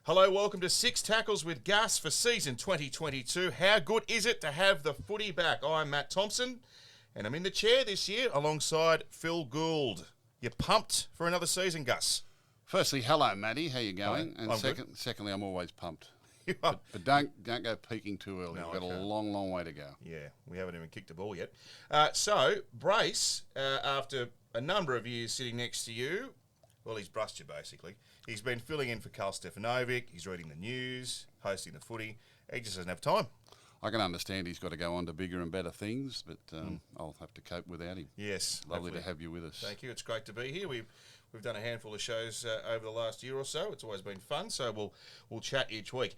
Hello, welcome to Six Tackles with Gus for season 2022. How good is it to have the footy back? I'm Matt Thompson, and I'm in the chair this year alongside Phil Gould. You pumped for another season, Gus? Firstly, hello, Matty. How you going? Hi, And secondly, I'm always pumped. You are. But don't go peaking too early. No, We've got I a can't. long way to go. Yeah, we haven't even kicked a ball yet. So, Brace, after a number of years sitting next to you, well, he's brushed you basically. He's been filling in for Karl Stefanovic. He's reading the news, hosting the footy. He just doesn't have time. I can understand he's got to go on to bigger and better things, but I'll have to cope without him. Yes. Lovely hopefully. to have you with us. Thank you. It's great to be here. We've done a handful of shows over the last year or so. It's always been fun, so we'll chat each week.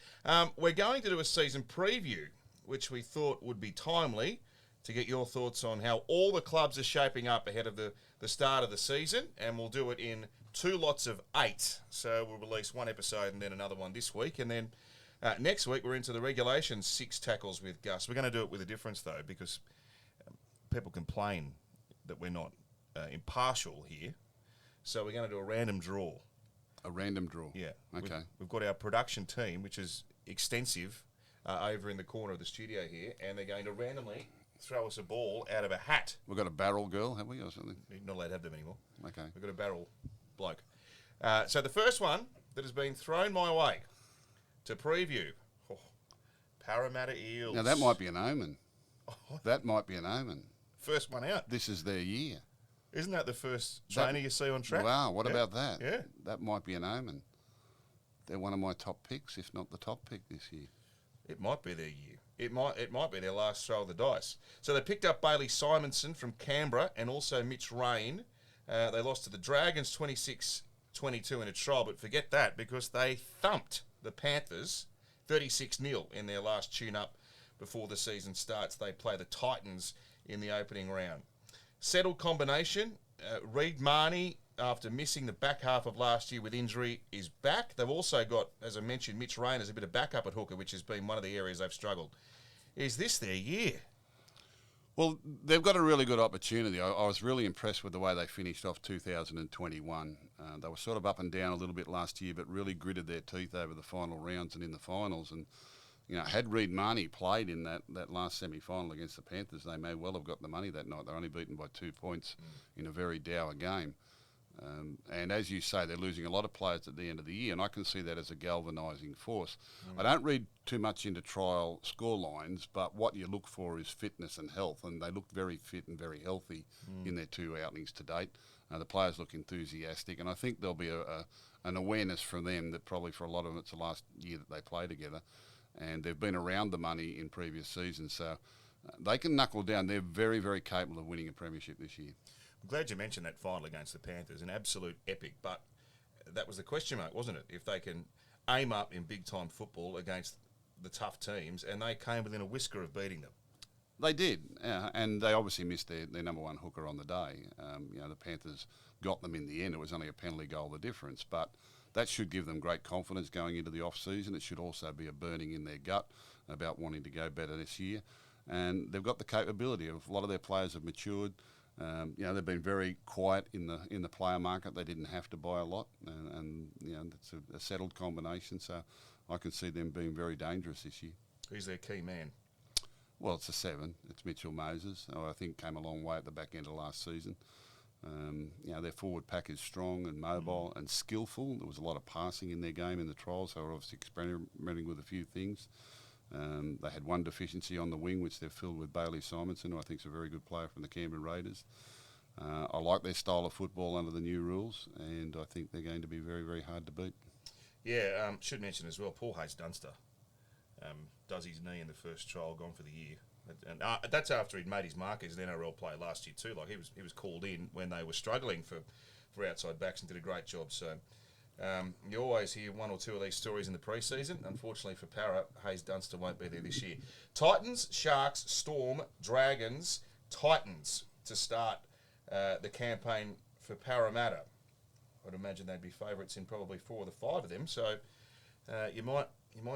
We're going to do a season preview, which we thought would be timely to get your thoughts on how all the clubs are shaping up ahead of the start of the season, and we'll do it in 2 lots of 8. So we'll release one episode and then another one this week, and then next week we're into the regulation 6 tackles with Gus. We're going to do it with a difference though, because people complain that we're not impartial here. So we're going to do a random draw. A random draw? Yeah. Okay. We've got our production team, which is extensive, over in the corner of the studio here, and they're going to randomly throw us a ball out of a hat. We've got a barrel girl, have we, or something? You're not allowed to have them anymore. Okay. We've got a barrel bloke. So the first one that has been thrown my way to preview, Parramatta Eels. Now, that might be an omen. That might be an omen. First one out. This is their year. Isn't that the first trainer you see on track? Wow, what about that? Yeah. That might be an omen. They're one of my top picks, if not the top pick this year. It might be their year. It might be their last throw of the dice. So they picked up Bailey Simonson from Canberra and also Mitch Rain. They lost to the Dragons 26-22 in a trial, but forget that because they thumped the Panthers 36-0 in their last tune-up before the season starts. They play the Titans in the opening round. Settled combination. Reid Marnie, after missing the back half of last year with injury, is back. They've also got, as I mentioned, Mitch Rain as a bit of backup at hooker, which has been one of the areas they've struggled. Is this their year? Well, they've got a really good opportunity. I was really impressed with the way they finished off 2021. They were sort of up and down a little bit last year, but really gritted their teeth over the final rounds and in the finals. And had Reid Marnie played in that last semi-final against the Panthers, they may well have got the money that night. They're only beaten by 2 points in a very dour game. And as you say, they're losing a lot of players at the end of the year, and I can see that as a galvanising force. I don't read too much into trial score lines, but what you look for is fitness and health, and they look very fit and very healthy in their 2 outings to date. The players look enthusiastic, and I think there'll be an awareness from them that probably for a lot of them it's the last year that they play together, and they've been around the money in previous seasons, so they can knuckle down. They're very, very capable of winning a premiership this year. I'm glad you mentioned that final against the Panthers, an absolute epic, but that was the question mark, wasn't it? If they can aim up in big-time football against the tough teams, and they came within a whisker of beating them. They did, and they obviously missed their number one hooker on the day. The Panthers got them in the end. It was only a penalty goal the difference, but that should give them great confidence going into the off-season. It should also be a burning in their gut about wanting to go better this year. And they've got the capability of a lot of their players have matured. They've been very quiet in the player market. They didn't have to buy a lot, and it's a settled combination. So I can see them being very dangerous this year. Who's their key man? Well, it's a 7. It's Mitchell Moses, who I think came a long way at the back end of last season. Their forward pack is strong and mobile and skillful. There was a lot of passing in their game in the trials, so they're obviously experimenting with a few things. They had one deficiency on the wing, which they've filled with Bailey Simonson, who I think is a very good player from the Canberra Raiders. I like their style of football under the new rules, and I think they're going to be very, very hard to beat. Yeah, should mention as well, Paul Hayes-Dunster does his knee in the first trial, gone for the year. And that's after he'd made his mark as an NRL player last year too. Like he was called in when they were struggling for outside backs and did a great job. So you always hear 1 or 2 of these stories in the pre-season. Unfortunately for Para, Hayes-Dunster won't be there this year. Titans, Sharks, Storm, Dragons, Titans to start the campaign for Parramatta. I'd imagine they'd be favourites in probably 4 of the 5 of them. So you might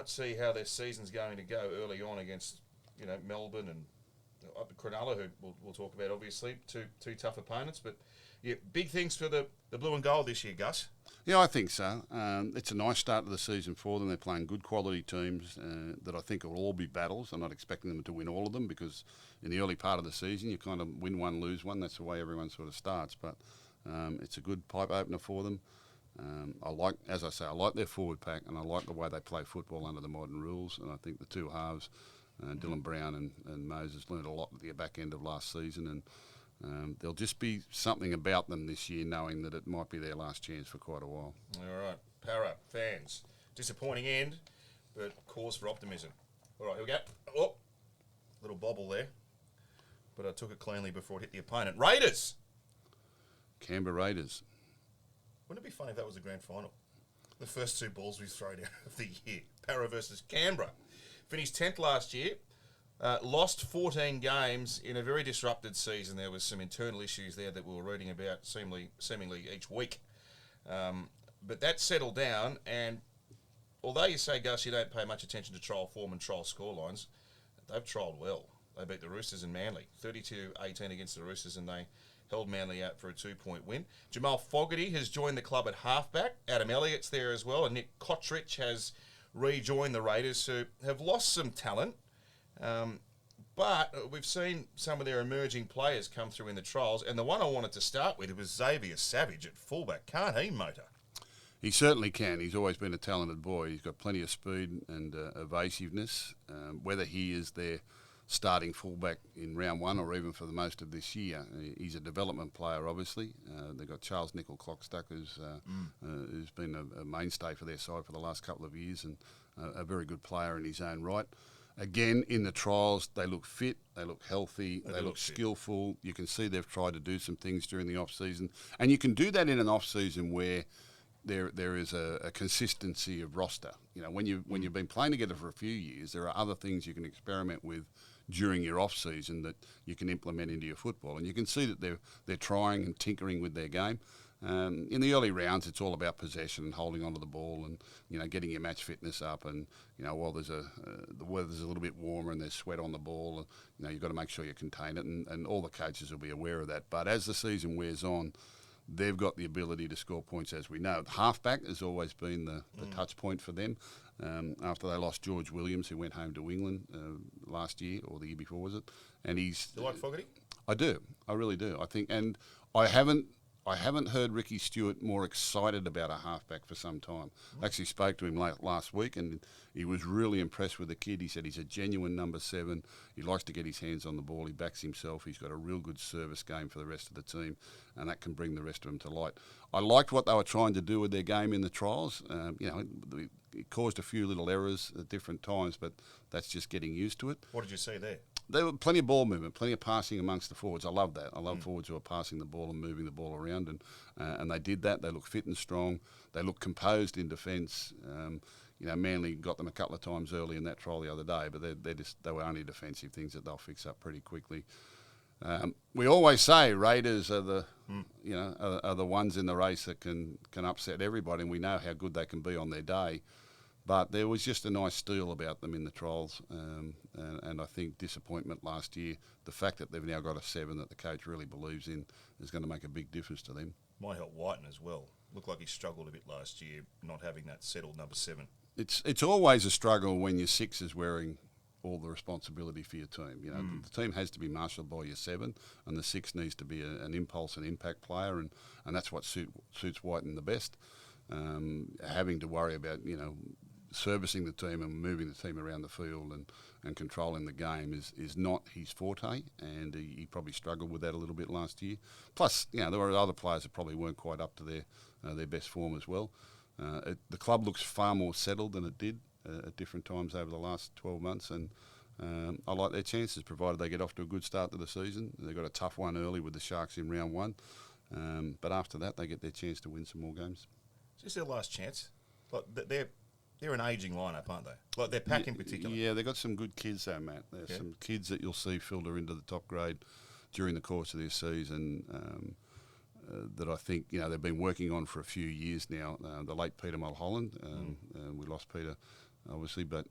see how their season's going to go early on against Melbourne and Cronulla, who we'll talk about obviously. Two tough opponents, but yeah, big things for the blue and gold this year, Gus. Yeah, I think so. It's a nice start to the season for them. They're playing good quality teams that I think will all be battles. I'm not expecting them to win all of them because in the early part of the season you kind of win one, lose one. That's the way everyone sort of starts. But it's a good pipe opener for them. I like their forward pack and I like the way they play football under the modern rules. And I think the two halves, Dylan Brown and Moses, learned a lot at the back end of last season and there'll just be something about them this year knowing that it might be their last chance for quite a while. All right, Para fans. Disappointing end, but cause for optimism. All right, here we go. Oh, little bobble there. But I took it cleanly before it hit the opponent. Raiders! Canberra Raiders. Wouldn't it be funny if that was the grand final? The first two balls we thrown out of the year. Para versus Canberra. Finished 10th last year. Lost 14 games in a very disrupted season. There was some internal issues there that we were reading about seemingly each week. But that settled down, and although you say, Gus, you don't pay much attention to trial form and trial scorelines, they've trialled well. They beat the Roosters and Manly, 32-18 against the Roosters, and they held Manly out for a 2-point win. Jamal Fogarty has joined the club at halfback. Adam Elliott's there as well, and Nick Kotrich has rejoined the Raiders, who have lost some talent. But we've seen some of their emerging players come through in the trials, and the one I wanted to start with was Xavier Savage at fullback. Can't he, Motor? He certainly can. He's always been a talented boy. He's got plenty of speed and evasiveness. Whether he is their starting fullback in round one or even for the most of this year, he's a development player, obviously. They've got Charles Nickel-Clockstuck, who's been a mainstay for their side for the last couple of years and a very good player in his own right. Again, in the trials, they look fit, they look healthy, they look skillful. You can see they've tried to do some things during the off-season. And you can do that in an off-season where there is a consistency of roster. You know, when you've been playing together for a few years, there are other things you can experiment with during your off-season that you can implement into your football. And you can see that they're trying and tinkering with their game. In the early rounds, it's all about possession and holding onto the ball and, you know, getting your match fitness up. And, you know, while the weather's a little bit warmer and there's sweat on the ball, you know, you've got to make sure you contain it. And all the coaches will be aware of that. But as the season wears on, they've got the ability to score points, as we know. Halfback has always been the touch point for them. After they lost George Williams, who went home to England last year, or the year before, was it? And he's... Do you like Fogarty? I do. I really do. I think... And I haven't heard Ricky Stewart more excited about a halfback for some time. I actually spoke to him last week and he was really impressed with the kid. He said he's a genuine number 7. He likes to get his hands on the ball. He backs himself. He's got a real good service game for the rest of the team, and that can bring the rest of them to light. I liked what they were trying to do with their game in the trials. You know, it caused a few little errors at different times, but that's just getting used to it. What did you see there? There were plenty of ball movement, plenty of passing amongst the forwards. I love that. I love forwards who are passing the ball and moving the ball around, and they did that. They look fit and strong. They look composed in defence. You know, Manly got them a couple of times early in that trial the other day, but they were only defensive things that they'll fix up pretty quickly. We always say Raiders are the ones in the race that can upset everybody, and we know how good they can be on their day. But there was just a nice steal about them in the trials, and I think disappointment last year, the fact that they've now got a 7 that the coach really believes in is going to make a big difference to them. Might help Whiten as well. Looked like he struggled a bit last year, not having that settled number 7. It's always a struggle when your 6 is wearing all the responsibility for your team. You know, the team has to be marshalled by your 7, and the 6 needs to be an impulse and impact player, and that's what suits Whiten the best. Having to worry about, you know, servicing the team and moving the team around the field and controlling the game is not his forte, and he probably struggled with that a little bit last year. Plus, you know, there were other players that probably weren't quite up to their best form as well. The club looks far more settled than it did at different times over the last 12 months, and I like their chances, provided they get off to a good start to the season. They've got a tough one early with the Sharks in round 1, but after that they get their chance to win some more games. Is this their last chance? Like they're an ageing lineup, aren't they? Like their pack in particular. Yeah, they've got some good kids though, Matt. There's some kids that you'll see filter into the top grade during the course of this season that I think, you know, they've been working on for a few years now. The late Peter Mulholland, we lost Peter obviously, but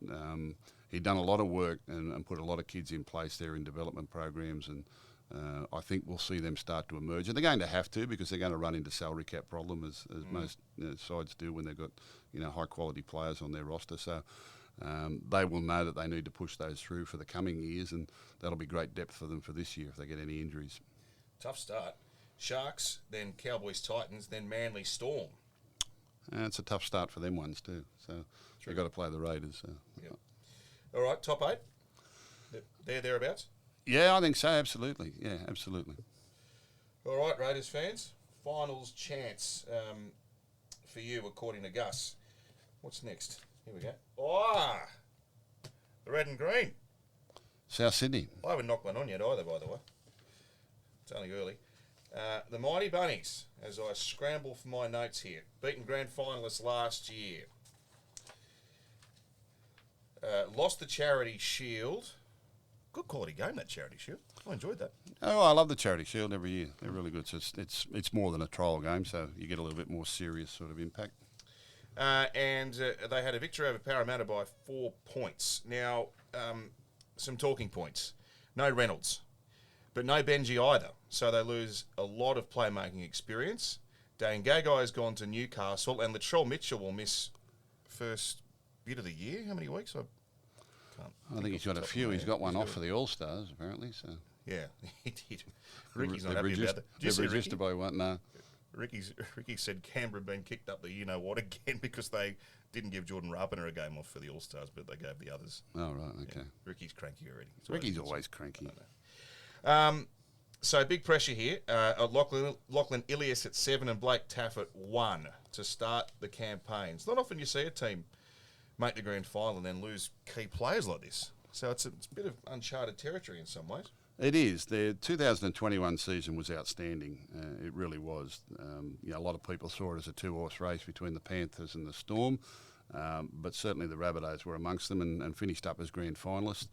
he'd done a lot of work and put a lot of kids in place there in development programs, and I think we'll see them start to emerge. And they're going to have to, because they're going to run into salary cap problem as most sides do when they've got high-quality players on their roster. So they will know that they need to push those through for the coming years, and that'll be great depth for them for this year if they get any injuries. Tough start. Sharks, then Cowboys, Titans, then Manly, Storm. It's a tough start for them ones too. So they've got to play the Raiders. Yep. All right, top 8? They're thereabouts? Yeah, I think so, absolutely. Yeah, absolutely. All right, Raiders fans, finals chance for you, according to Gus. What's next? Here we go. The red and green. South Sydney. I haven't knocked one on yet either, by the way. It's only early. The Mighty Bunnies, as I scramble for my notes here, beaten grand finalists last year. Lost the Charity Shield. Good quality game, that Charity Shield. I enjoyed that. Oh, I love the Charity Shield every year. They're really good. So it's more than a trial game, so you get a little bit more serious sort of impact. And they had a victory over Parramatta by 4 points. Now, some talking points. No Reynolds, but no Benji either. So they lose a lot of playmaking experience. Dane Gagai has gone to Newcastle, and Latrell Mitchell will miss first bit of the year. How many weeks? I think he's got a few. He's got one off for the All-Stars, apparently. So yeah, he did. Ricky's not happy about that. They've registered by one, no. Ricky said Canberra had been kicked up the you-know-what again because they didn't give Jordan Rapiner a game off for the All-Stars, but they gave the others. Oh, right, okay. Yeah, Ricky's cranky already. Ricky's always cranky. So big pressure here. Lachlan Ilias at 7 and Blake Taff at 1 to start the campaign. It's not often you see a team make the grand final and then lose key players like this. So it's a bit of uncharted territory in some ways. It is. The 2021 season was outstanding. It really was. A lot of people saw it as a 2-horse race between the Panthers and the Storm, but certainly the Rabbitohs were amongst them and finished up as grand finalists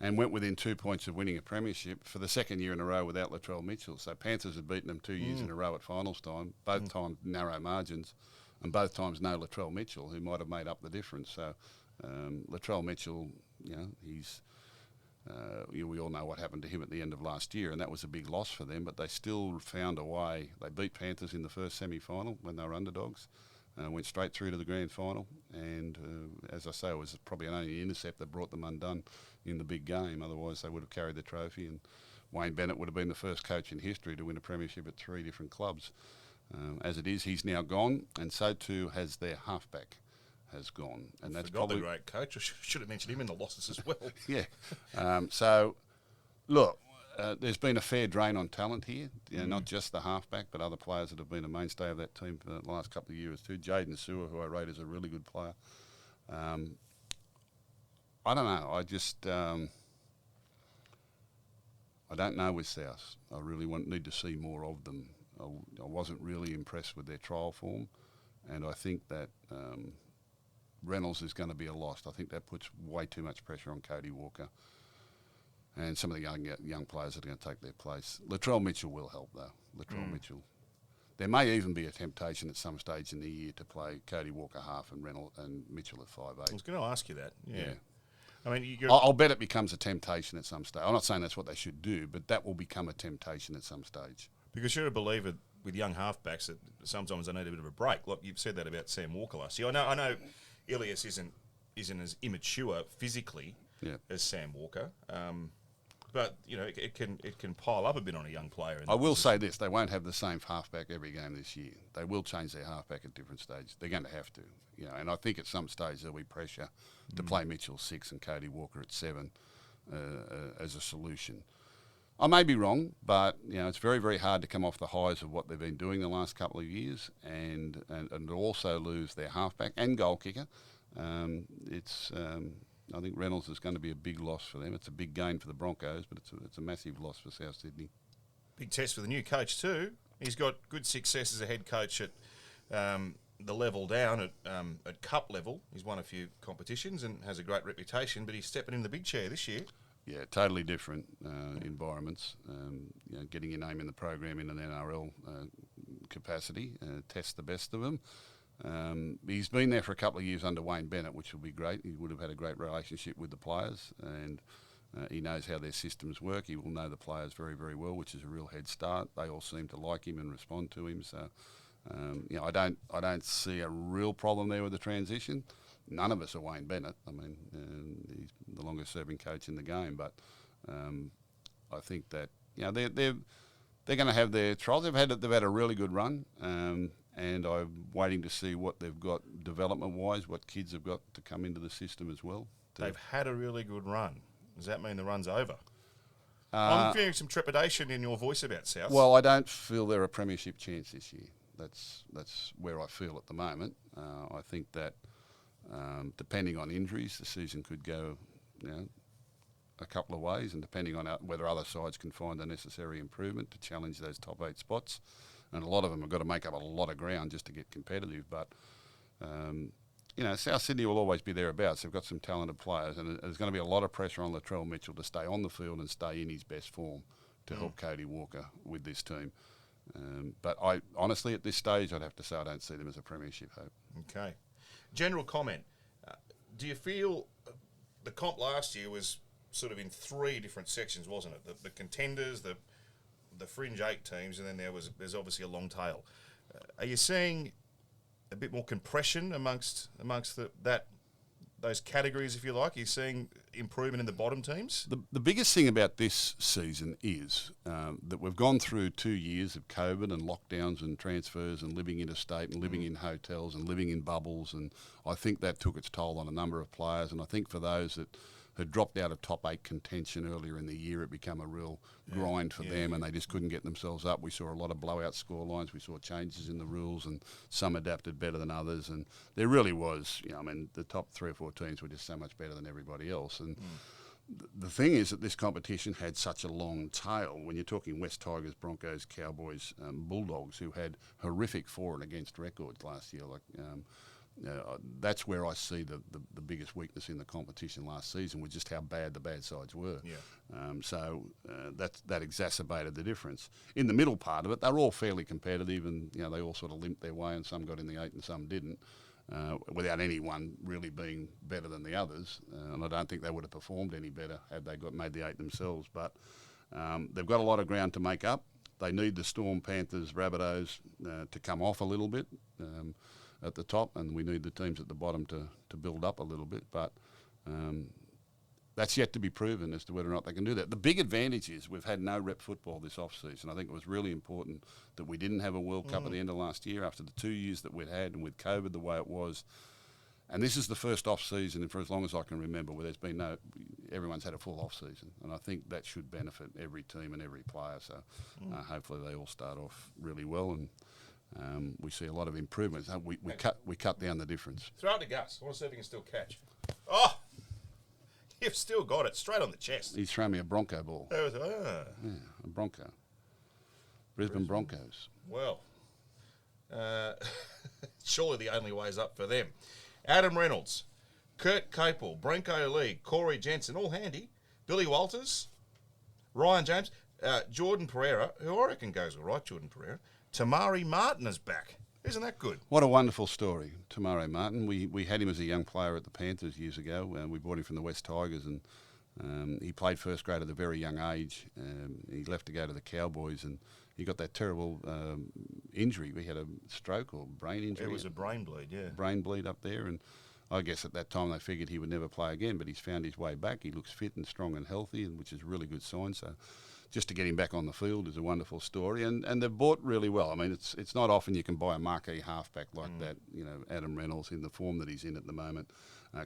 and went within 2 points of winning a premiership for the second year in a row without Latrell Mitchell. So Panthers had beaten them 2 years in a row at finals time, both times narrow margins, and both times no Latrell Mitchell, who might have made up the difference. So Latrell Mitchell, he's... we all know what happened to him at the end of last year, and that was a big loss for them, but they still found a way. They beat Panthers in the first semi-final when they were underdogs, went straight through to the grand final, and as I say, it was probably only an intercept that brought them undone in the big game. Otherwise, they would have carried the trophy, and Wayne Bennett would have been the first coach in history to win a premiership at 3 different clubs. As it is, he's now gone, and so too has their halfback. Has gone, and that's probably the great coach. I should have mentioned him in the losses as well. Yeah. So, look, there's been a fair drain on talent here. Not just the halfback, but other players that have been a mainstay of that team for the last couple of years too. Jaden Sewer, who I rate as a really good player. I don't know. I just I don't know with South. I really need to see more of them. I wasn't really impressed with their trial form, and I think that. Reynolds is going to be a loss. I think that puts way too much pressure on Cody Walker and some of the young players that are going to take their place. Latrell Mitchell will help, though. Mitchell. There may even be a temptation at some stage in the year to play Cody Walker half and Reynolds and Mitchell at 5'8". I was going to ask you that. Yeah. I mean, I'll bet it becomes a temptation at some stage. I'm not saying that's what they should do, but that will become a temptation at some stage. Because you're a believer with young halfbacks that sometimes they need a bit of a break. Like you've said that about Sam Walker last year. I know Ilias isn't as immature physically as Sam Walker, but it can pile up a bit on a young player. I will say this: they won't have the same halfback every game this year. They will change their halfback at different stages. They're going to have to, and I think at some stage there'll be pressure to play Mitchell 6 and Cody Walker at 7 as a solution. I may be wrong, but it's very, very hard to come off the highs of what they've been doing the last couple of years, and also lose their halfback and goal kicker. I think Reynolds is going to be a big loss for them. It's a big gain for the Broncos, but it's a massive loss for South Sydney. Big test for the new coach too. He's got good success as a head coach at the level down at cup level. He's won a few competitions and has a great reputation, but he's stepping in the big chair this year. Yeah, totally different environments. Getting your name in the program in an NRL capacity, test the best of them. He's been there for a couple of years under Wayne Bennett, which will be great. He would have had a great relationship with the players, and He knows how their systems work. He will know the players very, very well, which is a real head start. They all seem to like him and respond to him. So, I don't see a real problem there with the transition. None of us are Wayne Bennett. I mean, he's the longest-serving coach in the game. But I think that they're going to have their trials. They've had a really good run, and I'm waiting to see what they've got development-wise, what kids have got to come into the system as well. They've had a really good run. Does that mean the run's over? I'm feeling some trepidation in your voice about South. Well, I don't feel they're a premiership chance this year. That's where I feel at the moment. I think that depending on injuries, the season could go a couple of ways, and depending on whether other sides can find the necessary improvement to challenge those top 8 spots. And a lot of them have got to make up a lot of ground just to get competitive. But South Sydney will always be thereabouts. They've got some talented players, and there's going to be a lot of pressure on Latrell Mitchell to stay on the field and stay in his best form to help Cody Walker with this team. But I honestly, at this stage, I'd have to say I don't see them as a premiership hope. Okay. General comment. Do you feel the comp last year was sort of in 3 different sections, wasn't it? The contenders, the fringe 8 teams, and then there's obviously a long tail. Are you seeing a bit more compression amongst those categories, if you like? Are you seeing improvement in the bottom teams? The biggest thing about this season is that we've gone through 2 years of COVID and lockdowns and transfers and living interstate and living in hotels and living in bubbles, and I think that took its toll on a number of players. And I think for those that had dropped out of top 8 contention earlier in the year, it became a real grind for them, and they just couldn't get themselves up. We saw a lot of blowout score lines. We saw changes in the rules, and some adapted better than others. And there really was, the top 3 or 4 teams were just so much better than everybody else. And the thing is that this competition had such a long tail. When you're talking West Tigers, Broncos, Cowboys, Bulldogs, who had horrific for and against records last year, that's where I see the biggest weakness in the competition last season, was just how bad the bad sides were. That exacerbated the difference. In the middle part of it, they're all fairly competitive, and they all sort of limped their way, and some got in the 8 and some didn't, without anyone really being better than the others. And I don't think they would have performed any better had they made the 8 themselves. But they've got a lot of ground to make up. They need the Storm, Panthers, Rabbitohs to come off a little bit at the top, and we need the teams at the bottom to build up a little bit. But that's yet to be proven as to whether or not they can do that. The big advantage is we've had no rep football this off-season. I think it was really important that we didn't have a World Cup at the end of last year after the 2 years that we'd had, and with COVID the way it was. And this is the first off-season for as long as I can remember where there's been everyone's had a full off-season. And I think that should benefit every team and every player. So hopefully they all start off really well, and we see a lot of improvements. We cut down the difference. Throw it to Gus. I want to see if he can still catch. Oh, you've still got it straight on the chest. He's thrown me a Bronco ball. Yeah, a Bronco. Brisbane Broncos. Well, surely the only way is up for them. Adam Reynolds, Kurt Capel, Brenko Lee, Corey Jensen, all handy. Billy Walters, Ryan James, Jordan Pereira, who I reckon goes all right, Jordan Pereira. Tamari Martin is back. Isn't that good? What a wonderful story, Tamari Martin. We had him as a young player at the Panthers years ago. We bought him from the West Tigers, and he played first grade at a very young age. He left to go to the Cowboys, and he got that terrible injury. We had a stroke or brain injury. It was a brain bleed, yeah. Brain bleed up there, and I guess at that time they figured he would never play again, but he's found his way back. He looks fit and strong and healthy, which is a really good sign. So just to get him back on the field is a wonderful story, and they've bought really well. I mean, it's not often you can buy a marquee halfback like that. Adam Reynolds in the form that he's in at the moment.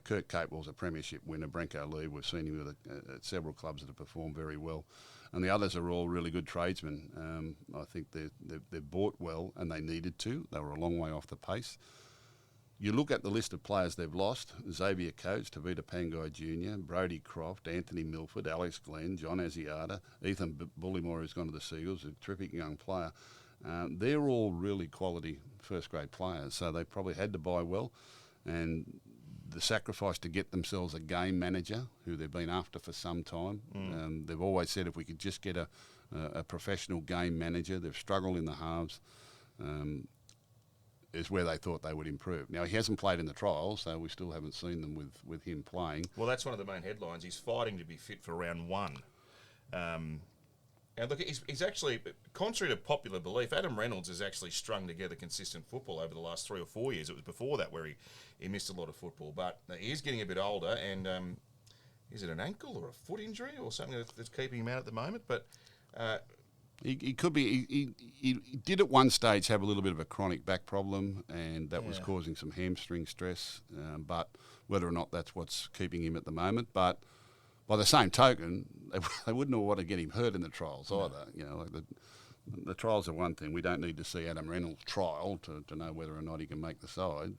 Kurt Capel's a premiership winner. Brenko Lee, we've seen him at several clubs that have performed very well, and the others are all really good tradesmen. I think they've bought well, and they needed to. They were a long way off the pace. You look at the list of players they've lost: Xavier Coates, Tavita Pangai Jr., Brodie Croft, Anthony Milford, Alex Glenn, John Asiata, Ethan Bullimore, who's gone to the Seagulls, a terrific young player. They're all really quality first-grade players, so they probably had to buy well. And the sacrifice to get themselves a game manager, who they've been after for some time. They've always said if we could just get a professional game manager. They've struggled in the halves. is where they thought they would improve. Now, he hasn't played in the trials, so we still haven't seen them with him playing. Well, that's one of the main headlines. He's fighting to be fit for round one. And look, he's actually, contrary to popular belief, Adam Reynolds has actually strung together consistent football over the last 3 or 4 years. It was before that where he missed a lot of football. But he is getting a bit older, and is it an ankle or a foot injury or something that's keeping him out at the moment? But he could be. He did at one stage have a little bit of a chronic back problem, and that was causing some hamstring stress. But whether or not that's what's keeping him at the moment, but by the same token, they wouldn't want to get him hurt in the trials either. You know, like the trials are one thing. We don't need to see Adam Reynolds' trial to know whether or not he can make the side.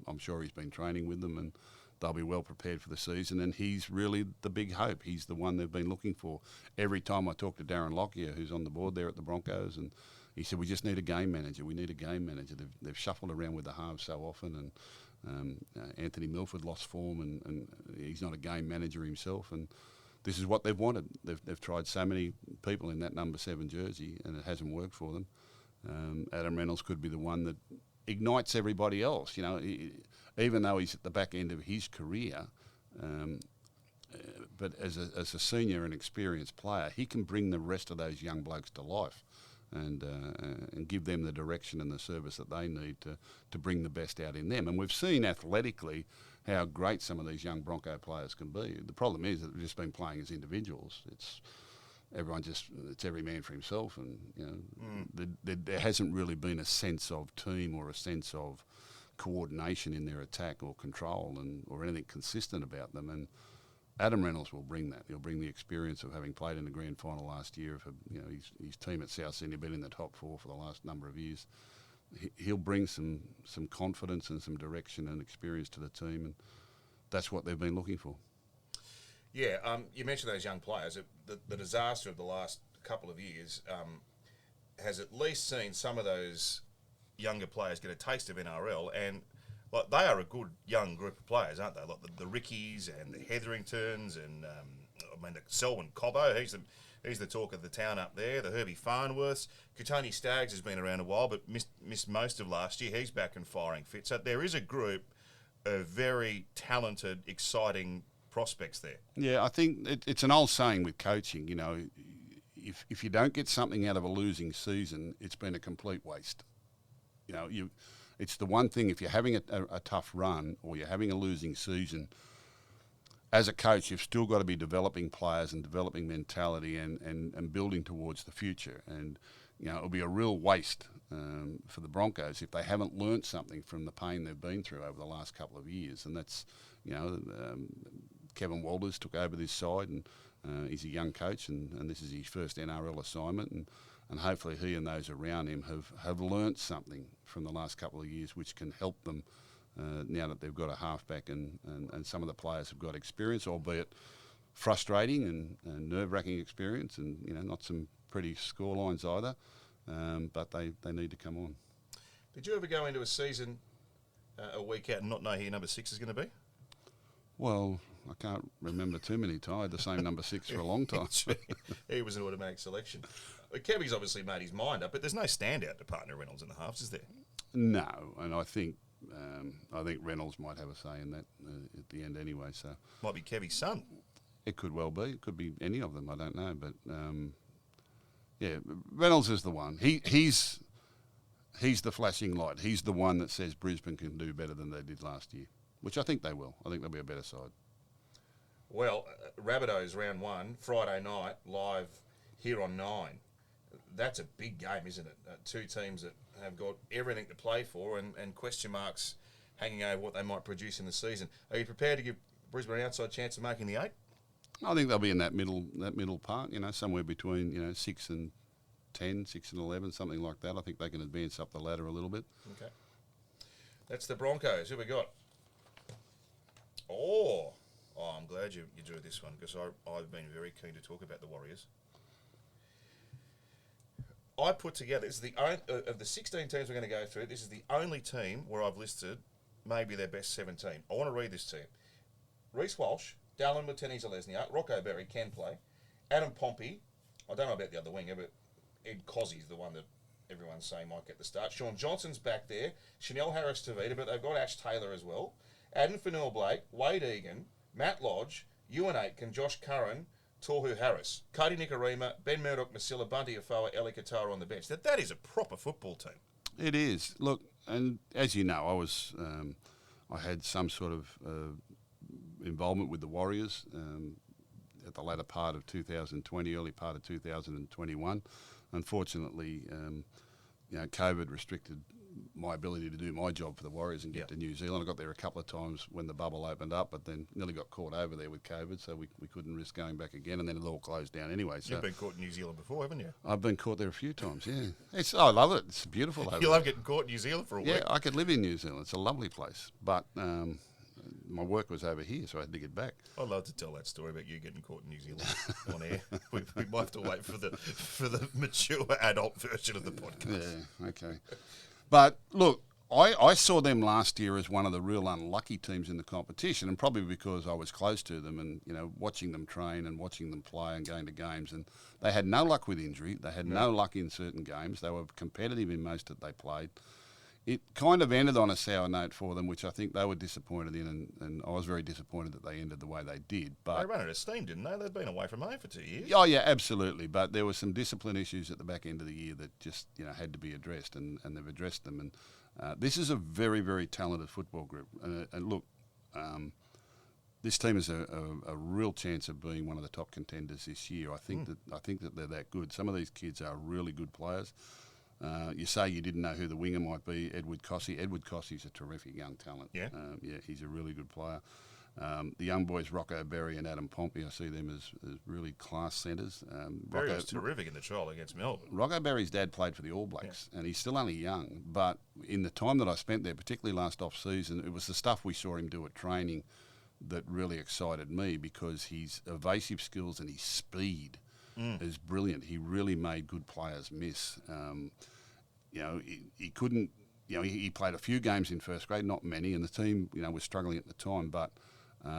I'm sure he's been training with them, and they'll be well prepared for the season. And he's really the big hope. He's the one they've been looking for. Every time I talk to Darren Lockyer, who's on the board there at the Broncos, and he said, we just need a game manager. We need a game manager. They've shuffled around with the halves so often, and Anthony Milford lost form, and he's not a game manager himself, and this is what they've wanted. They've tried so many people in that number 7 jersey, and it hasn't worked for them. Adam Reynolds could be the one that ignites everybody else. You know, even though he's at the back end of his career, but as a senior and experienced player, he can bring the rest of those young blokes to life. And give them the direction and the service that they need to bring the best out in them. And we've seen athletically how great some of these young Bronco players can be. The problem is that they've just been playing as individuals. It's every man for himself, and you know there hasn't really been a sense of team or a sense of coordination in their attack or control or anything consistent about them. And Adam Reynolds will bring that. He'll bring the experience of having played in the grand final last year. For his team at South Sydney, been in the top 4 for the last number of years. He'll bring some confidence and some direction and experience to the team, and that's what they've been looking for. Yeah, you mentioned those young players. The disaster of the last couple of years has at least seen some of those younger players get a taste of NRL, and like, they are a good young group of players, aren't they? Like the Rickies and the Hetheringtons, and the Selwyn Cobbo. He's the talk of the town up there. The Herbie Farnworths. Kotoni Staggs has been around a while, but missed most of last year. He's back and firing fit. So there is a group of very talented, exciting prospects there. Yeah, I think it's an old saying with coaching. You know, if you don't get something out of a losing season, it's been a complete waste. You know, it's the one thing, if you're having a tough run or you're having a losing season, as a coach, you've still got to be developing players and developing mentality and building towards the future. And, you know, it'll be a real waste for the Broncos if they haven't learnt something from the pain they've been through over the last couple of years. And that's, you know, Kevin Walters took over this side, and he's a young coach, and this is his first NRL assignment. And hopefully he and those around him have learnt something from the last couple of years which can help them now that they've got a halfback and some of the players have got experience, albeit frustrating and nerve-wracking experience, and you know, not some pretty score lines either, but they need to come on. Did you ever go into a season a week out and not know who your number 6 is going to be? Well, I can't remember too many times. I had the same number 6 for a long time. He was an automatic selection. Kevy's obviously made his mind up, but there's no standout to partner Reynolds in the halves, is there? No, and I think Reynolds might have a say in that at the end anyway. So might be Kevy's son. It could well be. It could be any of them. I don't know, but yeah, Reynolds is the one. He's the flashing light. He's the one that says Brisbane can do better than they did last year, which I think they will. I think they'll be a better side. Well, Rabbitohs round 1, Friday night, live here on 9. That's a big game, isn't it? Two teams that have got everything to play for, and question marks hanging over what they might produce in the season. Are you prepared to give Brisbane an outside chance of making the 8? I think they'll be in that middle part, you know, somewhere between 6 and 10, 6 and 11, something like that. I think they can advance up the ladder a little bit. Okay. That's the Broncos. Who we got? Oh, I'm glad you drew this one, because I've been very keen to talk about the Warriors. I put together, this is of the 16 teams we're going to go through, this is the only team where I've listed maybe their best 17. I want to read this to you. Reece Walsh, Dallin Watene-Zelezniak, Rocco Berry can play, Adam Pompey, I don't know about the other winger, but Ed Cozzy's the one that everyone's saying might get the start. Sean Johnson's back there. Chanel Harris-Tavita, but they've got Ash Taylor as well. Adam Fanua-Blake, Wade Egan, Matt Lodge, Ewan Aitken, Josh Curran, Tohu Harris, Cody Nikorima, Ben Murdoch, Masila, Bunty Afoa, Eli Katara on the bench. That is a proper football team. It is. Look, and as you know, I had some sort of involvement with the Warriors at the latter part of 2020, early part of 2021. Unfortunately, COVID restricted my ability to do my job for the Warriors and get to New Zealand. I got there a couple of times when the bubble opened up, but then nearly got caught over there with COVID, so we couldn't risk going back again, and then it all closed down anyway. So you've been caught in New Zealand before, haven't you? I've been caught there a few times, yeah. I love it. It's beautiful over You love getting caught in New Zealand for a week? Yeah, I could live in New Zealand. It's a lovely place, but my work was over here, so I had to get back. I'd love to tell that story about you getting caught in New Zealand on air. We might have to wait for the mature adult version of the podcast. Yeah, okay. But look, I saw them last year as one of the real unlucky teams in the competition, and probably because I was close to them and watching them train and watching them play and going to games. And they had no luck with injury. They had no luck in certain games. They were competitive in most that they played. It kind of ended on a sour note for them, which I think they were disappointed in, and I was very disappointed that they ended the way they did. But they ran out of steam, didn't they? They'd been away from home for 2 years. Oh, yeah, absolutely. But there were some discipline issues at the back end of the year that just had to be addressed, and they've addressed them. And this is a very, very talented football group. And look, this team has a real chance of being one of the top contenders this year. I think that they're that good. Some of these kids are really good players. You say you didn't know who the winger might be, Edward Cossey. Edward Cossey's a terrific young talent. Yeah. He's a really good player. The young boys, Rocco Berry and Adam Pompey, I see them as really class centres. Berry was terrific in the trial against Melbourne. Rocco Berry's dad played for the All Blacks, and he's still only young. But in the time that I spent there, particularly last off-season, it was the stuff we saw him do at training that really excited me, because his evasive skills and his speed is brilliant. He really made good players miss. He couldn't. He played a few games in first grade, not many, and the team, was struggling at the time. But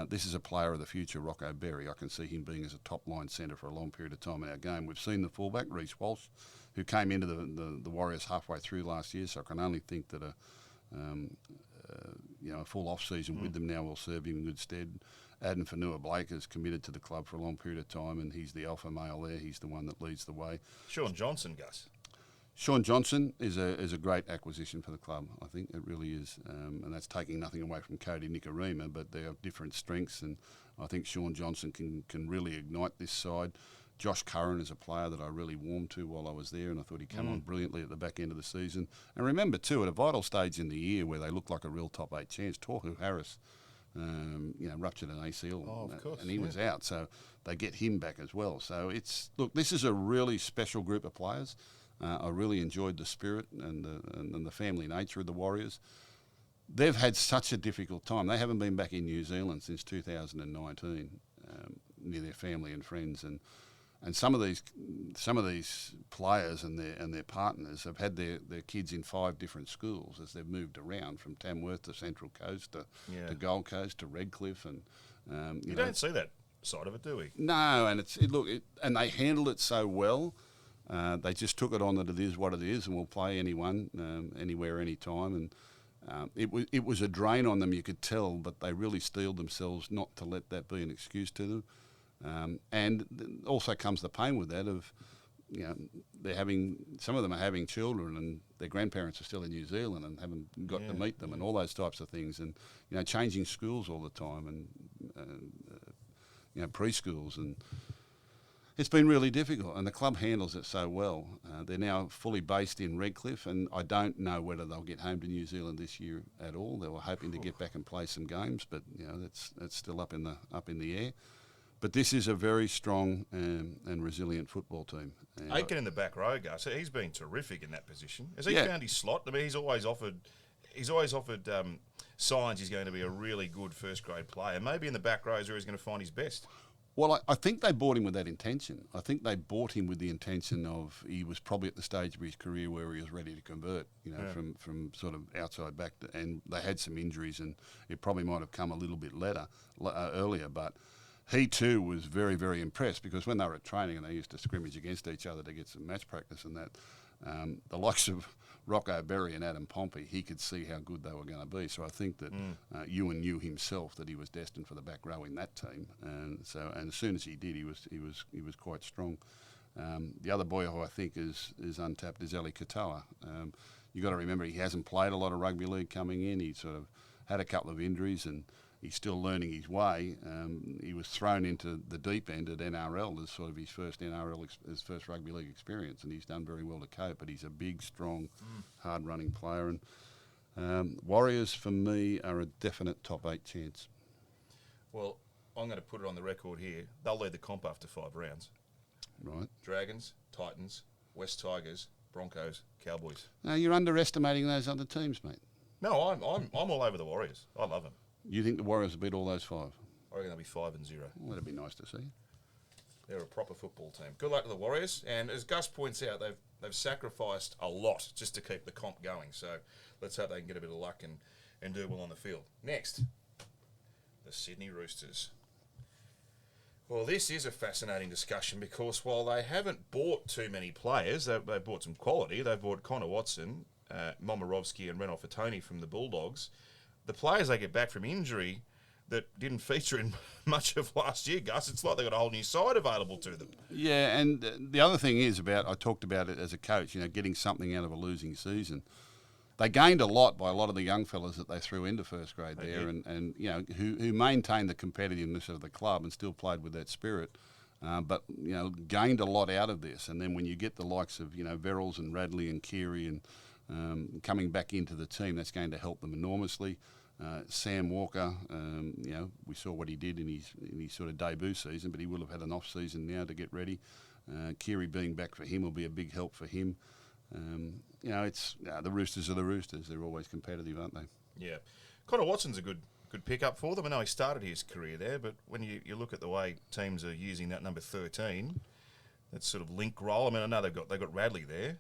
this is a player of the future, Rocco Berry. I can see him being as a top-line centre for a long period of time in our game. We've seen the fullback, Reece Walsh, who came into the Warriors halfway through last year, so I can only think that a full off-season with them now will serve him in good stead. Adam Fanua-Blake is committed to the club for a long period of time, and he's the alpha male there. He's the one that leads the way. Sean Johnson, Gus. Sean Johnson is a great acquisition for the club. I think it really is, and that's taking nothing away from Cody Nikorima, but they have different strengths, and I think Sean Johnson can really ignite this side. Josh Curran is a player that I really warmed to while I was there, and I thought he came on brilliantly at the back end of the season. And remember, too, at a vital stage in the year where they looked like a real top 8 chance, Tohu Harris ruptured an ACL, and he was out, so they get him back as well. So this is a really special group of players. I really enjoyed the spirit and the family nature of the Warriors. They've had such a difficult time. They haven't been back in New Zealand since 2019 near their family and friends, and some of these players and their partners have had their kids in 5 different schools as they've moved around from Tamworth to Central Coast to Gold Coast to Redcliffe, and you don't see that side of it, do we? No, and and they handled it so well. They just took it on that it is what it is, and will play anyone, anywhere, anytime. And it was a drain on them, you could tell, but they really steeled themselves not to let that be an excuse to them. And also comes the pain with that of, some of them are having children, and their grandparents are still in New Zealand and haven't got to meet them, and all those types of things, and changing schools all the time, and preschools, and it's been really difficult, and the club handles it so well. They're now fully based in Redcliffe, and I don't know whether they'll get home to New Zealand this year at all. They were hoping to get back and play some games, but that's still up in the air. But this is a very strong and resilient football team. Aitken in the back row, Gus. He's been terrific in that position. Has he found his slot? I mean, he's always offered signs he's going to be a really good first grade player. Maybe in the back row is where he's going to find his best. Well, I think they bought him with that intention. I think they bought him with the intention of he was probably at the stage of his career where he was ready to convert, from sort of outside back, and they had some injuries, and it probably might have come a little bit earlier, but he too was very, very impressed, because when they were at training and they used to scrimmage against each other to get some match practice and that, the likes of Rocco Berry and Adam Pompey, he could see how good they were going to be. So I think that Ewan knew himself that he was destined for the back row in that team, and as soon as he did, he was quite strong. The other boy who I think is untapped is Eli Katoa. You've got to remember he hasn't played a lot of rugby league coming in. He sort of had a couple of injuries and he's still learning his way. He was thrown into the deep end at NRL as sort of his first his first rugby league experience, and he's done very well to cope. But he's a big, strong, hard-running player. And Warriors, for me, are a definite top 8 chance. Well, I'm going to put it on the record here. They'll lead the comp after 5 rounds. Right. Dragons, Titans, West Tigers, Broncos, Cowboys. No, you're underestimating those other teams, mate. No, I'm all over the Warriors. I love them. You think the Warriors will beat all those 5? I reckon they'll be 5-0. Well, that'd be nice to see. They're a proper football team. Good luck to the Warriors. And as Gus points out, they've sacrificed a lot just to keep the comp going. So let's hope they can get a bit of luck and do well on the field. Next, the Sydney Roosters. Well, this is a fascinating discussion because while they haven't bought too many players, they've bought some quality. They've bought Connor Watson, Momirovski and Renault Fatoni from the Bulldogs. The players they get back from injury that didn't feature in much of last year, Gus, it's like they've got a whole new side available to them. Yeah, and the other thing is I talked about it as a coach, getting something out of a losing season. They gained a lot by a lot of the young fellas that they threw into first grade there, and who maintained the competitiveness of the club and still played with that spirit, but gained a lot out of this. And then when you get the likes of Verrills and Radley and Keary and coming back into the team, that's going to help them enormously. Sam Walker, we saw what he did in his sort of debut season, but he will have had an off season now to get ready. Keary being back for him will be a big help for him. It's the Roosters are the Roosters. They're always competitive, aren't they? Yeah. Connor Watson's a good pickup for them. I know he started his career there, but when you look at the way teams are using that number 13, that sort of link role. I mean, I know they've got Radley there,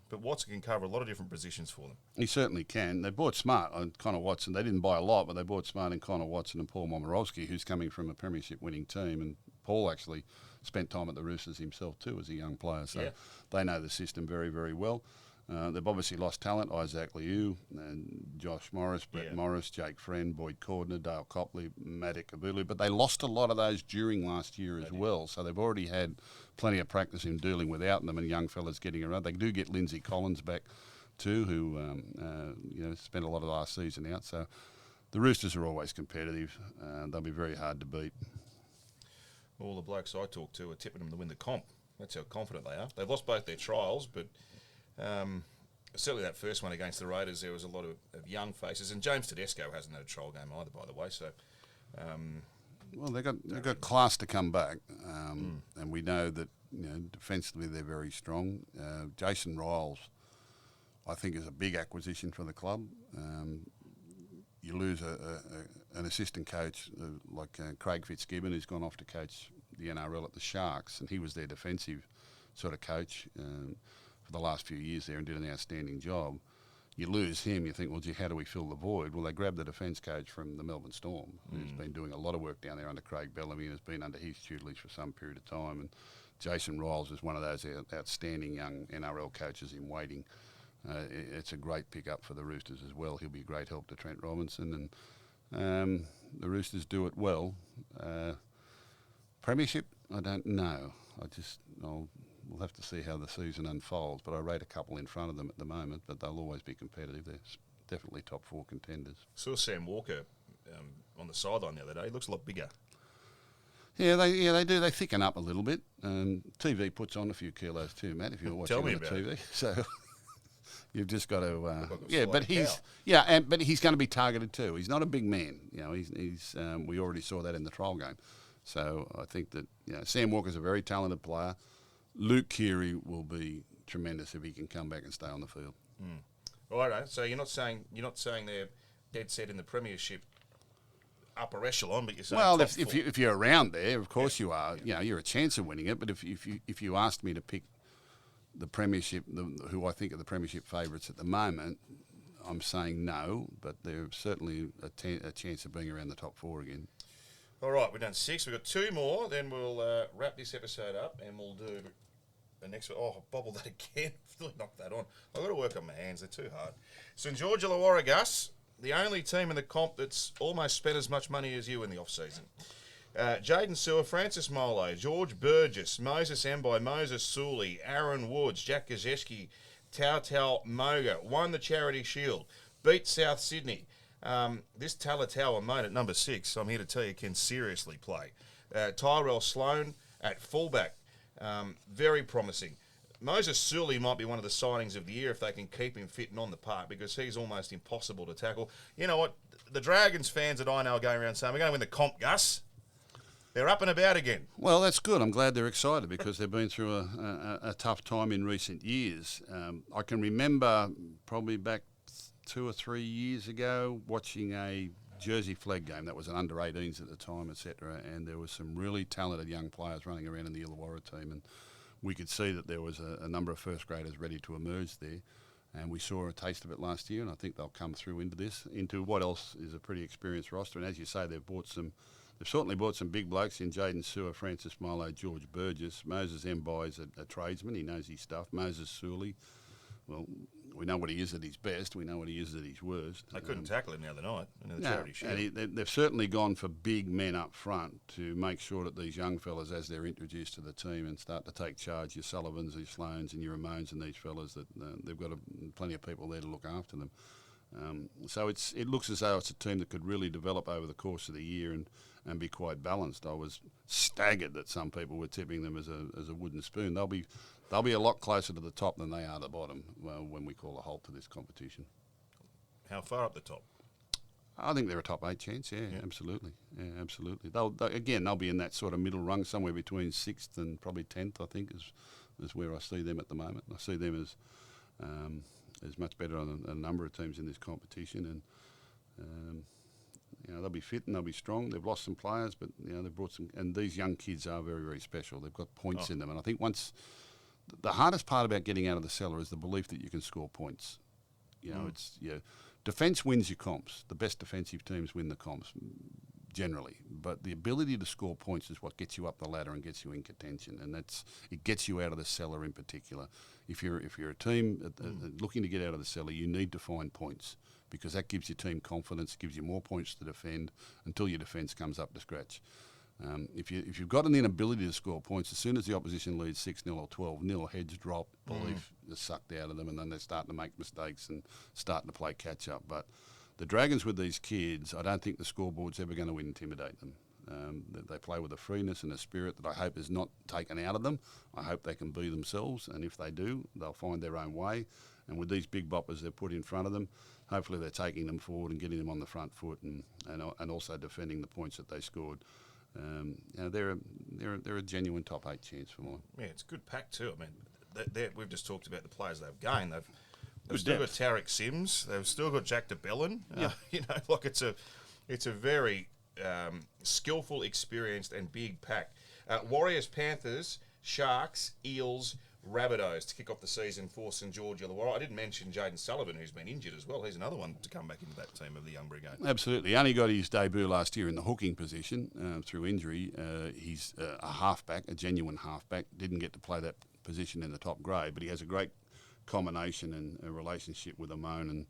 but Watson can cover a lot of different positions for them. He certainly can. They bought smart on Connor Watson. They didn't buy a lot, but they bought smart in Connor Watson and Paul Momirovski, who's coming from a premiership winning team, and Paul actually spent time at the Roosters himself too as a young player, so they know the system very, very well. They've obviously lost talent, Isaac Liu and Josh Morris, Brett Morris, Jake Friend, Boyd Cordner, Dale Copley, Matic Abulu, but they lost a lot of those during last year as well, so they've already had plenty of practice in dealing without them and young fellas getting around. They do get Lindsay Collins back too, who spent a lot of last season out, so the Roosters are always competitive. They'll be very hard to beat. All the blokes I talk to are tipping them to win the comp. That's how confident they are. They've lost both their trials, but certainly that first one against the Raiders, there was a lot of young faces. And James Tedesco hasn't had a trial game either, by the way. So, well, they've got class to come back, and we know that defensively they're very strong. Jason Riles, I think, is a big acquisition for the club. You lose an assistant coach like Craig Fitzgibbon, who's gone off to coach the NRL at the Sharks, and he was their defensive sort of coach for the last few years there and did an outstanding job. You lose him, you think, well, gee, how do we fill the void? Well, they grabbed the defence coach from the Melbourne Storm, who's been doing a lot of work down there under Craig Bellamy and has been under his tutelage for some period of time. And Jason Riles is one of those outstanding young NRL coaches in waiting. It's a great pickup for the Roosters as well. He'll be a great help to Trent Robinson, and the Roosters do it well. Premiership, I don't know. We'll have to see how the season unfolds, but I rate a couple in front of them at the moment, but they'll always be competitive. They're definitely top 4 contenders. Saw Sam Walker on the sideline the other day. He looks a lot bigger. Yeah, they do. They thicken up a little bit. TV puts on a few kilos too, Matt, if you're watching on the TV. So you've just got to, but he's going to be targeted too. He's not a big man. He's we already saw that in the trial game. So I think that Sam Walker's a very talented player. Luke Keary will be tremendous if he can come back and stay on the field. All right. So you're not saying they're dead set in the premiership upper echelon, but you're saying if you're around there, of course you are. You're a chance of winning it. But if you asked me to pick the premiership, who I think are the premiership favourites at the moment, I'm saying no. But there's certainly a chance of being around the top 4 again. All right, we've done 6. We've got 2 more. Then we'll wrap this episode up, and we'll do the next one. Oh, I bobbled that again. Really knocked that on. I've got to work on my hands. They're too hard. St George Illawarra, Gus, the only team in the comp that's almost spent as much money as you in the off-season. Jaden Sewer, Francis Molo, George Burgess, Moses Mbai, Moses Sully, Aaron Woods, Jack Gazeszki, Tau Moga, won the Charity Shield, beat South Sydney. This Talatau Amone at number 6, I'm here to tell you, can seriously play. Tyrell Sloan at fullback, very promising. Moses Sully might be one of the signings of the year if they can keep him fit and on the park, because he's almost impossible to tackle. You know what? The Dragons fans that I know are going around saying, we're going to win the comp, Gus. They're up and about again. Well, that's good. I'm glad they're excited because they've been through a tough time in recent years. I can remember probably back 2 or 3 years ago watching a Jersey flag game that was an under-18s at the time, etc., and there was some really talented young players running around in the Illawarra team, and we could see that there was a number of first graders ready to emerge there, and we saw a taste of it last year, and I think they'll come through into what else is a pretty experienced roster. And as you say, they've certainly bought some big blokes in Jaden Sewer, Francis Molo, George Burgess. Moses Mbai is a tradesman. He knows his stuff. Moses Sully, well, we know what he is at his best. We know what he is at his worst. They couldn't tackle him the other night in the Charity Shield. And they've certainly gone for big men up front to make sure that these young fellas, as they're introduced to the team and start to take charge, your Sullivans, your Sloans and your Ramones and these fellas, that they've got plenty of people there to look after them. So it looks as though it's a team that could really develop over the course of the year and be quite balanced. I was staggered that some people were tipping them as a wooden spoon. They'll be a lot closer to the top than they are the bottom when we call a halt to this competition. How far up the top? I think they're a top 8 chance. Yeah. Absolutely. Yeah, absolutely. They'll be in that sort of middle rung, somewhere between 6th and probably 10th. I think is where I see them at the moment. I see them as much better on a number of teams in this competition, and they'll be fit and they'll be strong. They've lost some players, but they've brought some, and these young kids are very, very special. They've got points in them, and I think the hardest part about getting out of the cellar is the belief that you can score points. Defence wins your comps. The best defensive teams win the comps generally, but the ability to score points is what gets you up the ladder and gets you in contention, and it gets you out of the cellar in particular. If you're a team looking to get out of the cellar, you need to find points, because that gives your team confidence, gives you more points to defend until your defence comes up to scratch. If you've got an inability to score points, as soon as the opposition leads 6-0 or 12-0, heads drop, belief is sucked out of them, and then they're starting to make mistakes and starting to play catch up. But the Dragons with these kids, I don't think the scoreboard's ever going to intimidate them. They play with a freeness and a spirit that I hope is not taken out of them. I hope they can be themselves, and if they do, they'll find their own way. And with these big boppers they've put in front of them, hopefully they're taking them forward and getting them on the front foot, and also defending the points that they scored. They're a genuine top 8 chance for mine. Yeah, it's a good pack too. I mean, we've just talked about the players they've gained. They've still got Tarek Sims. They've still got Jack de Bellin. It's a very skillful, experienced, and big pack. Warriors, Panthers, Sharks, Eels, Rabbitohs to kick off the season for St George Illawarra. I didn't mention Jaden Sullivan, who's been injured as well. He's another one to come back into that team of the Young Brigade. Absolutely. He only got his debut last year in the hooking position through injury. He's a halfback, a genuine halfback. Didn't get to play that position in the top grade, but he has a great combination and a relationship with Amon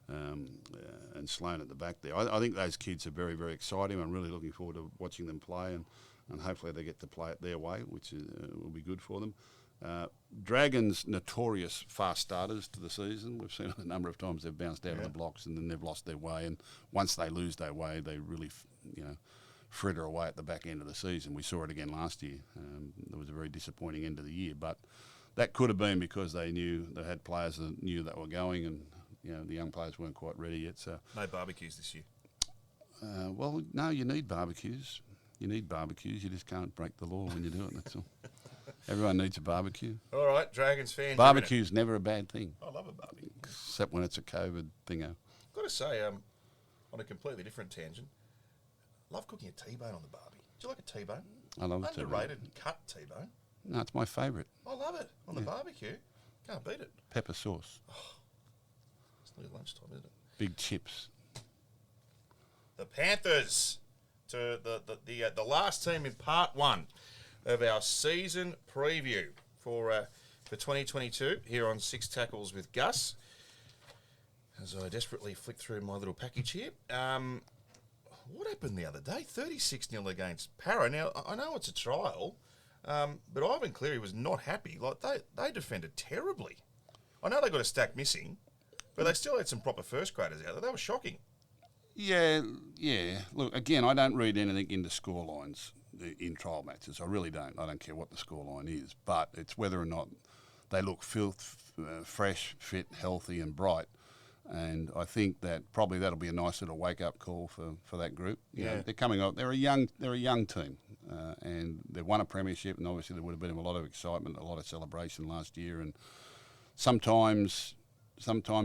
and Sloan at the back there. I think those kids are very, very exciting. I'm really looking forward to watching them play, and hopefully they get to play it their way, which will be good for them. Dragons, notorious fast starters to the season. We've seen it a number of times. They've bounced out of the blocks and then they've lost their way. And once they lose their way, they really, fritter away at the back end of the season. We saw it again last year. It was a very disappointing end of the year, but that could have been because they had players that knew that were going, and the young players weren't quite ready yet. So no barbecues this year. Well, no, you need barbecues. You need barbecues. You just can't break the law when you do it. That's all. Everyone needs a barbecue. All right, Dragons fans. Barbecue's never a bad thing. I love a barbecue. Except when it's a COVID thingo. I've got to say, on a completely different tangent, I love cooking a T-bone on the barbie. Do you like a T-bone? I love a T-bone. Underrated cut T-bone. No, it's my favourite. I love it. On the barbecue. Can't beat it. Pepper sauce. Oh, it's nearly lunchtime, isn't it? Big chips. The Panthers, to the last team in part 1 of our season preview for 2022 here on Six Tackles with Gus. As I desperately flick through my little package here. What happened the other day? 36-0 against Parra. Now, I know it's a trial, but Ivan Cleary was not happy. Like they defended terribly. I know they got a stack missing, but they still had some proper first graders out there. They were shocking. Yeah. Look, again, I don't read anything into scorelines in trial matches. I really don't. I don't care what the scoreline is, but it's whether or not they look fresh, fit, healthy, and bright. And I think that probably that'll be a nice little wake-up call for that group. You know, they're coming up. They're a young team, and they've won a premiership. And obviously there would have been a lot of excitement, a lot of celebration last year. And sometimes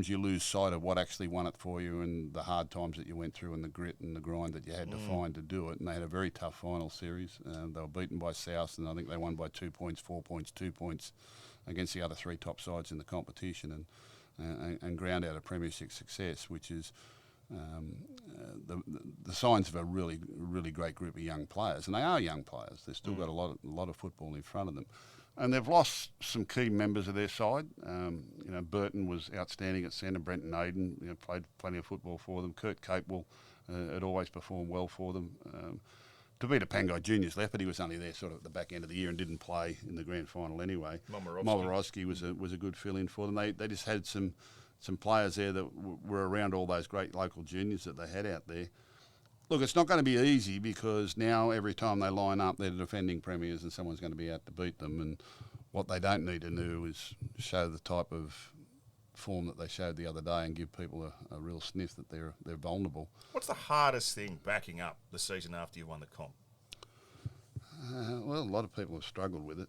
you lose sight of what actually won it for you, and the hard times that you went through, and the grit and the grind that you had to find to do it. And they had a very tough final series. They were beaten by South, and I think they won by 2 points, 4 points, 2 points against the other three top sides in the competition. And ground out a premiership success, which is the signs of a really, really great group of young players. And they are young players. They've still got a lot of football in front of them. And they've lost some key members of their side. Burton was outstanding at centre. Brenton Aiden played plenty of football for them. Kurt Capewell had always performed well for them. Tavita Pangai Jr.'s left, but he was only there sort of at the back end of the year and didn't play in the grand final anyway. Momorowski was a good fill-in for them. They just had some players there that were around all those great local juniors that they had out there. Look, it's not going to be easy because now every time they line up, they're defending premiers and someone's going to be out to beat them. And what they don't need to do is show the type of form that they showed the other day and give people a real sniff that they're vulnerable. What's the hardest thing backing up the season after you won the comp? Well, a lot of people have struggled with it.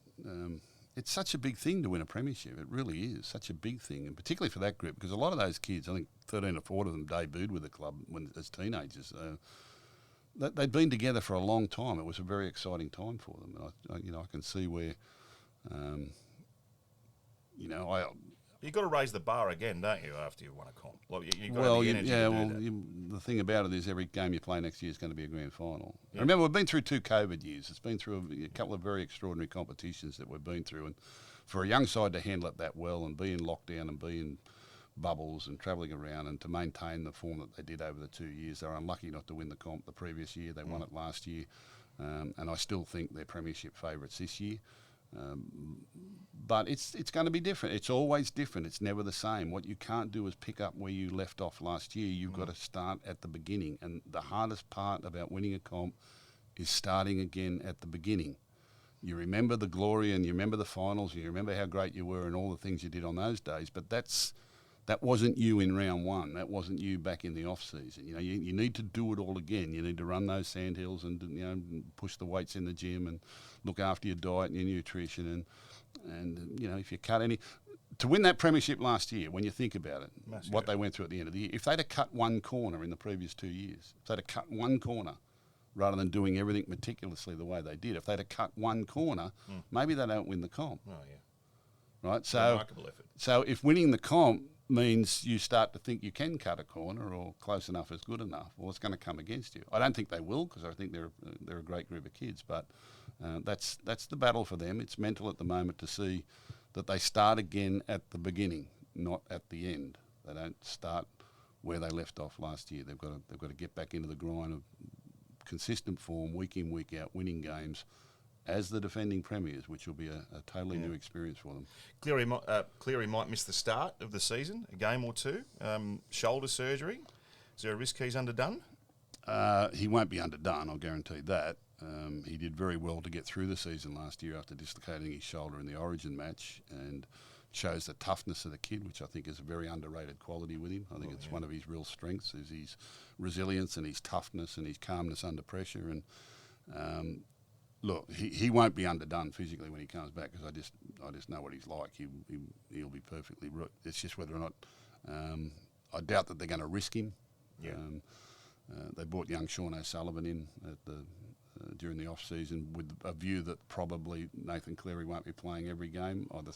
It's such a big thing to win a premiership. It really is such a big thing, and particularly for that group, because a lot of those kids, I think 13 or 14 of them debuted with the club as teenagers. They'd been together for a long time. It was a very exciting time for them. And I can see where, You've got to raise the bar again, don't you, after you won a comp? Like, you've got to have the energy to do that. The thing about it is every game you play next year is going to be a grand final. Yeah. Remember, we've been through 2 COVID years. It's been through a couple of very extraordinary competitions that we've been through. And for a young side to handle it that well and be in lockdown and be in bubbles and travelling around and to maintain the form that they did over the 2 years, they were unlucky not to win the comp the previous year. They won it last year. And I still think they're premiership favourites this year. But it's going to be different. It's always different. It's never the same. What you can't do is pick up where you left off last year. You've got to start at the beginning. And the hardest part about winning a comp is starting again at the beginning. You remember the glory and you remember the finals. And you remember how great you were and all the things you did on those days. But that wasn't you in round one. That wasn't you back in the off season. You need to do it all again. You need to run those sandhills and push the weights in the gym and look after your diet and your nutrition and if you cut any to win that premiership last year, when you think about it, what they went through at the end of the year, if they'd have cut one corner in the previous 2 years, if they'd have cut one corner rather than doing everything meticulously the way they did, if they'd have cut one corner, maybe they don't win the comp. Oh yeah, right. So remarkable effort. So if winning the comp means you start to think you can cut a corner or close enough is good enough, well, it's going to come against you. I don't think they will, because I think they're a great group of kids, but that's the battle for them. It's mental at the moment to see that they start again at the beginning, not at the end. They don't start where they left off last year. They've got to get back into the grind of consistent form, week in, week out, winning games as the defending premiers, which will be a totally new experience for them. Cleary might miss the start of the season, a game or two. Shoulder surgery. Is there a risk he's underdone? He won't be underdone, I'll guarantee that. He did very well to get through the season last year after dislocating his shoulder in the Origin match, and shows the toughness of the kid, which I think is a very underrated quality with him. I think it's one of his real strengths, is his resilience and his toughness and his calmness under pressure. And look, he won't be underdone physically when he comes back, because I just know what he's like. He'll be perfectly right. It's just whether or not I doubt that they're going to risk him. Yeah. They brought young Sean O'Sullivan in during the off season with a view that probably Nathan Cleary won't be playing every game, either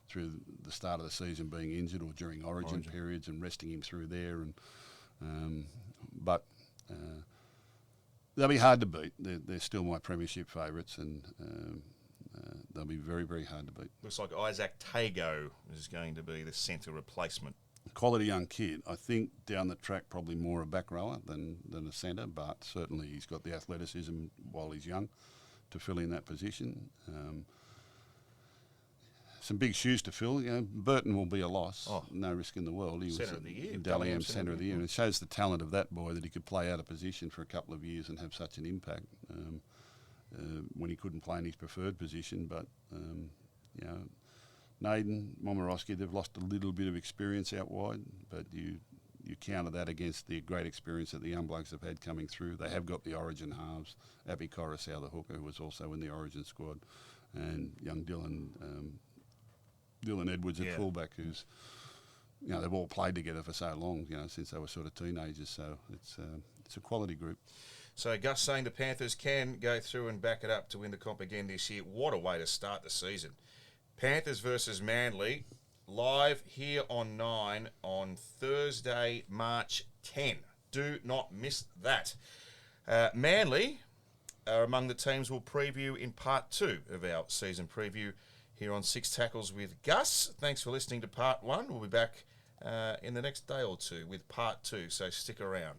through the start of the season being injured or during Origin periods, and resting him through there. But they'll be hard to beat. They're still my premiership favourites, and they'll be very, very hard to beat. Looks like Isaac Tago is going to be the centre replacement. Quality young kid. I think down the track probably more a back rower than a centre, but certainly he's got the athleticism while he's young to fill in that position. Some big shoes to fill. Burton will be a loss. No risk in the world. He Centre was of the year. Dally M Centre of the Year. And it shows the talent of that boy that he could play out of position for a couple of years and have such an impact when he couldn't play in his preferred position. But, Naden, Momorowski, they've lost a little bit of experience out wide, but you counter that against the great experience that the young blokes have had coming through. They have got the Origin halves. Api Coruscant, the hooker, who was also in the Origin squad, and young Dylan Edwards at fullback, who's, they've all played together for so long, since they were sort of teenagers. So it's a quality group. So Gus saying the Panthers can go through and back it up to win the comp again this year. What a way to start the season. Panthers versus Manly, live here on 9 on Thursday, March 10. Do not miss that. Manly are among the teams we'll preview in part 2 of our season preview here on 6 Tackles with Gus. Thanks for listening to part 1. We'll be back in the next day or two with part 2, so stick around.